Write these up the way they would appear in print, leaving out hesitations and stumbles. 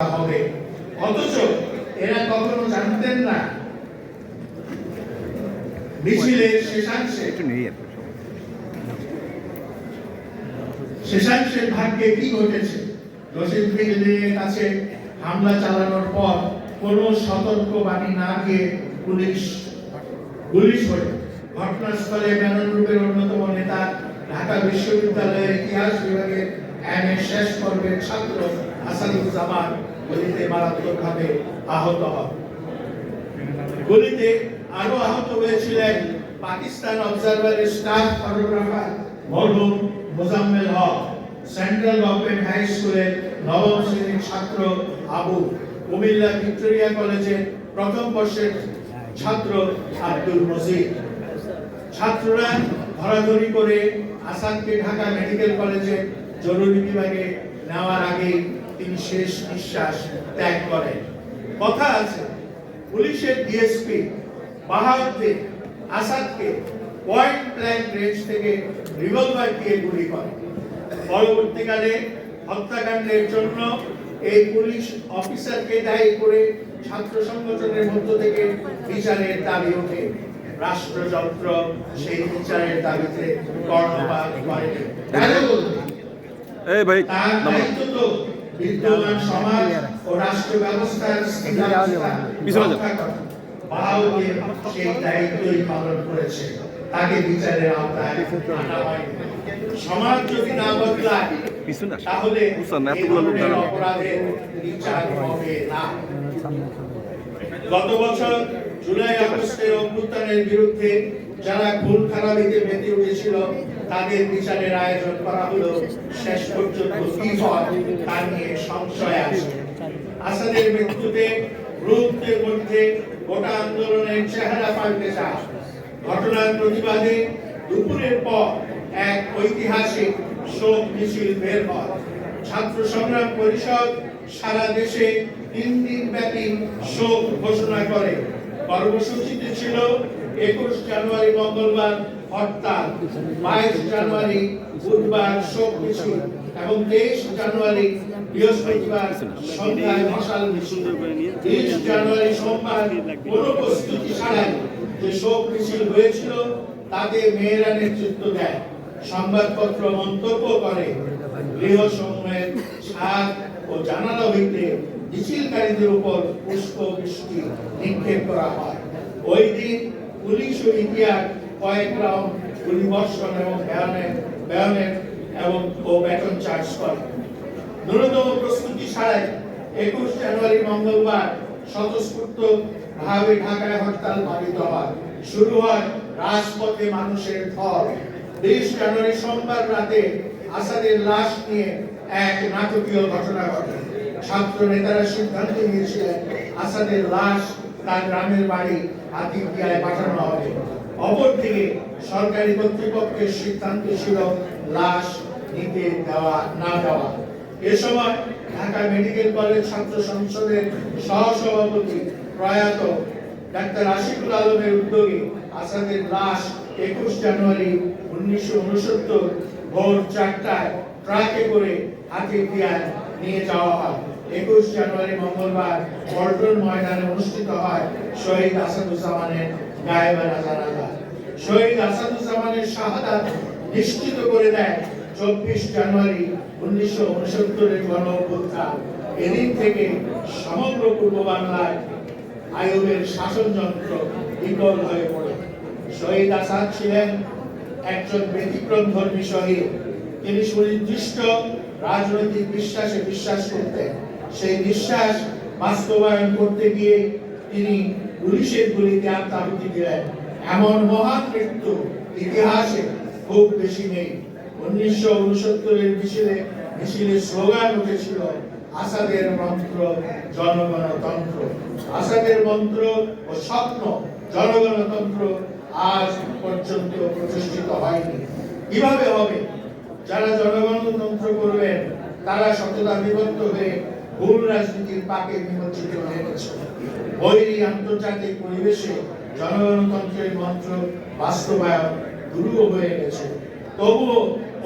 হবে, অথচ এরা কখনো জানতেন না মিছিলের শেষাংশের ভাগ্যে কি ঘটেছে। রশিদ ব্রিগেডের কাছে হামলা চালানোর পর কোনো সতর্ক বাণী না দিয়ে পুলিশ গুলি ছোড়ে। ঘটনাস্থলে মেনন গ্রুপের অন্যতম নেতা, ঢাকা বিশ্ববিদ্যালয়ের ইতিহাস বিভাগের এমএ শেষ পর্বের ছাত্র আসাদুজ্জামান গুলিতে মারাত্মকভাবে আহত হন। গুলিতে আরো আহত হয়েছিলেন পাকিস্তান অবজারভারের স্টাফ ফটোগ্রাফার মরহুম Mozammel Haque, central government high স্কুলের নবম শ্রেণীর ছাত্র আবু, কুমিল্লা ভিক্টোরিয়া কলেজের প্রথম বর্ষের ছাত্র আব্দুল মজিদ। ছাত্ররা ধরাধরি করে আসাদকে ঢাকা মেডিকেল কলেজে জরুরি বিভাগে নেওয়ার আগে তিনি শেষ নিঃশ্বাস ত্যাগ করেন। কথা আছে, পুলিশের ডিএসপি বাহাউদ্দিন আসাদকে পয়েন্ট ব্ল্যাঙ্ক রেঞ্জ থেকে রিভলভার দিয়ে গুলি করেন। পরবর্তীকালে হত্যাকাণ্ডের জন্য এই পুলিশ অফিসারকে দায়ী করে ছাত্র সংগঠনের মধ্য থেকে বিচারের দাবি ওঠে। রাষ্ট্রযন্ত্র সেই বিচারের দাবিতে কর্ণপাত করে। বিদ্যমান সমাজ ও রাষ্ট্র ব্যবস্থার সেই দায়িত্বই পালন করেছে, তাকে বিচারের আওতায় আনা হয়নি। সমাজ যদি না বদলায় তাহলে অপরাধের বিচার হবে না। গত বছর জুলাই আগস্টের অভ্যুত্থানের বিরুদ্ধে যারা খুন খারাপিতে মেতে উঠেছিল তাদের বিচারের আয়োজন করা হলো। শেষ পর্যন্ত কি হয় তা নিয়ে সংশয় আছে। আসাদের মৃত্যুতে গ্রুপদের মধ্যে গোটা আন্দোলনের চেহারা পাল্টে যায়। ঘটনার প্রতিবাদে দুপুরের পর এক ঐতিহাসিক শোক মিছিল বের হয়। ছাত্র সংগ্রাম পরিষদ সারা দেশে 3 দিন ব্যাপী শোক ঘোষণা করে। কর্মসূচিতে ছিল 21 জানুয়ারি মঙ্গলবার হরতাল, 22 জানুয়ারি বুধবার শোক মিছিল এবং 23 জানুয়ারি বৃহস্পতিবার সন্ধ্যায় মশাল মিছিল। 30 জানুয়ারি সোমবার কোনো প্রস্তুতি ছাড়াই যে শোক মিছিল হয়েছিল তাতে মেয়েরা নেতৃত্ব দেয়। সংবাদপত্র মন্তব্য করে গৃহসমূহের ছাদ ও জানালা হইতে মিছিলকারীদের উপর পুষ্পবৃষ্টি নিক্ষেপ করা হয়। ওই দিন পুলিশ ও ইতিহাস কয়েক রাউন্ড গুলিবর্ষণ এবং ব্যায়ামের এবং ব্যাটন চার্জ করে। ন্যূনতম প্রস্তুতি ছাড়াই 21 জানুয়ারি মঙ্গলবার স্বতঃস্ফূর্ত ভাবে ঢাকায় হরতাল পালিত হয়। শুরু হয় রাজপথে মানুষের ঢল। 20 জানুয়ারি সোমবার রাতে আসাদের লাশ নিয়ে এক নাটকীয় ঘটনা ঘটে। ছাত্র নেতারা সিদ্ধান্ত নিয়েছিলেন আসাদের লাশ তার গ্রামের বাড়ি আতিকিয়ায় পাঠানো হবে। অপরদিকে সরকারি কর্তৃপক্ষের সিদ্ধান্ত ছিল লাশ নিতে না দেওয়া। এ সময় ঢাকা মেডিকেল কলেজ ছাত্র সংসদের সহসভাপতি প্রয়াত ডাক্তার আশিকুল আলমের উদ্যোগে আসাদের লাশ 21 জানুয়ারি 1969 ভোর 4টায় ট্রাকে করে আতিকিয়ায় নিয়ে যাওয়া হয়। 21 জানুয়ারি মঙ্গলবার পল্টন ময়দানে অনুষ্ঠিত হয় শহীদ আসাদুজ্জামানের গায়েবানা জানাজা। শহীদ আসাদুজ্জামানের শাহাদাত নিশ্চিত করে দেয় 24 জানুয়ারি 1969 গণ অভ্যুত্থান। এদিন থেকে সমগ্র পূর্ব বাংলায় আইয়ুবের শাসনযন্ত্র বিকল হয়ে পড়ে। শহীদ আসাদ ছিলেন একজন ব্যতিক্রমধর্মী শহীদ। তিনি সুনির্দিষ্ট রাজনৈতিক বিশ্বাসে বিশ্বাস করতেন। সেই বিশ্বাস বাস্তবায়ন করতে গিয়ে তিনি পুলিশের গুলিতে আত্মাহুতি দিলেন। এমন মহান মৃত্যু ইতিহাসে খুব বেশি নেই। 1969 মিছিলে স্লোগান উঠেছিল আসাদের মন্ত্র জনগণতন্ত্র। আসাদের মন্ত্র ও স্বপ্ন জনগণতন্ত্র আজ পর্যন্ত প্রতিষ্ঠিত হয়নি। কিভাবে হবে? যারা জনগণতন্ত্র করবেন তারা সততা বিভক্ত হয়ে ভুল রাজনীতির পাকে নিমজ্জিত হয়ে গেছে। বৈরী আন্তর্জাতিক পরিবেশে জনগণতন্ত্রের মন্ত্র বাস্তবায়ন দুরূহ হয়ে গেছে। তবুও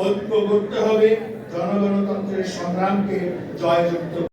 ঐক্য করতে হবে, জনগণতন্ত্রের সংগ্রামকে জয়যুক্ত